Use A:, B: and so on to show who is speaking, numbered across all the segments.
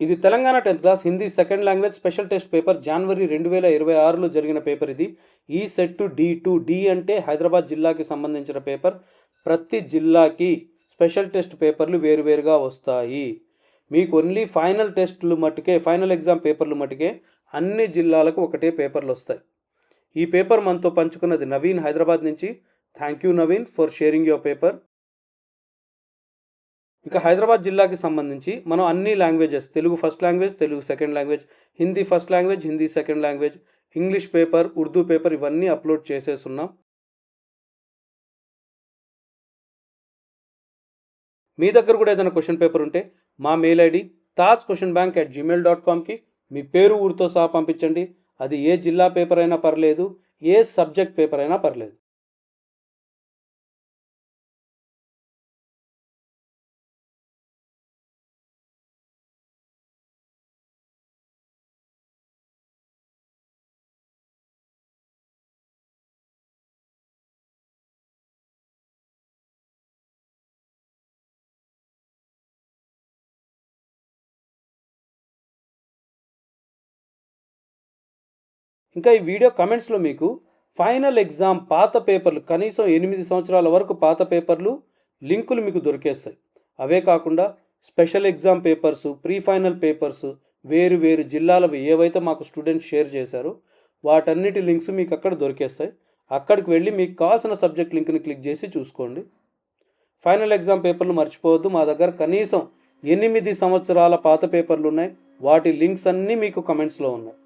A: ఇది Telangana 10th class Hindi second language special test paper జనవరి 2026లో జరిగిన పేపర్ ఇది. ఈ సెట్ డి అంటే హైదరాబాద్ జిల్లాకి సంబంధించిన పేపర్. ప్రతి జిల్లాకి స్పెషల్ టెస్ట్ పేపర్లు వేరువేరుగా వస్తాయి. మీకు ఓన్లీ ఫైనల్ టెస్టులు మట్టుకే, ఫైనల్ ఎగ్జామ్ పేపర్లు మట్టుకే అన్ని జిల్లాలకు ఒకటే పేపర్లు వస్తాయి. ఈ పేపర్ మనతో పంచుకున్నది నవీన్ హైదరాబాద్ నుంచి. Thank you Naveen for sharing your paper. ఇక హైదరాబాద్ జిల్లాకి సంబంధించి మనం అన్ని languages, Telugu first language, Telugu second language, Hindi first language, Hindi second language, English paper, Urdu paper ఇవన్నీ అప్లోడ్ చేసేస్తున్నాం. మీ దగ్గర కూడా ఏదైనా క్వశ్చన్ పేపర్ ఉంటే మా మెయిల్ ఐడి tajquestionbank@gmail.comకి మీ పేరు ఊరితో సహా పంపించండి. అది ఏ జిల్లా పేపర్ అయినా పర్లేదు, ఏ సబ్జెక్ట్ పేపర్ అయినా పర్లేదు. ఇంకా ఈ వీడియో కమెంట్స్లో మీకు ఫైనల్ ఎగ్జామ్ పాత పేపర్లు, కనీసం 8 సంవత్సరాల వరకు పాత పేపర్లు లింకులు మీకు దొరికేస్తాయి. అవే కాకుండా special exam papers, pre final papers, వేరు వేరు జిల్లాలవి ఏవైతే మాకు స్టూడెంట్స్ షేర్ చేశారో వాటన్నిటి లింక్స్ మీకు అక్కడ దొరికేస్తాయి. అక్కడికి వెళ్ళి మీకు కావాల్సిన సబ్జెక్ట్ లింక్ని క్లిక్ చేసి చూసుకోండి. ఫైనల్ ఎగ్జామ్ పేపర్లు మర్చిపోవద్దు. మా దగ్గర కనీసం 8 సంవత్సరాల పాత పేపర్లు ఉన్నాయి. వాటి లింక్స్ అన్నీ మీకు కమెంట్స్లో ఉన్నాయి.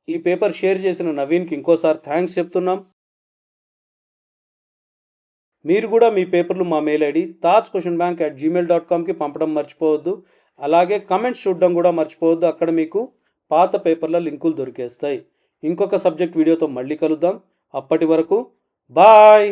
A: ఈ పేపర్ షేర్ చేసిన నవీన్కి ఇంకోసారి థ్యాంక్స్ చెప్తున్నాం. మీరు కూడా మీ పేపర్లు మా మెయిల్ ఐడి tajquestionbank@gmail.comకి పంపడం మర్చిపోవద్దు. అలాగే కమెంట్స్ చూడడం కూడా మర్చిపోవద్దు. అక్కడ మీకు పాత పేపర్ల లింకులు దొరికేస్తాయి. ఇంకొక సబ్జెక్ట్ వీడియోతో మళ్ళీ కలుద్దాం. అప్పటి వరకు బాయ్.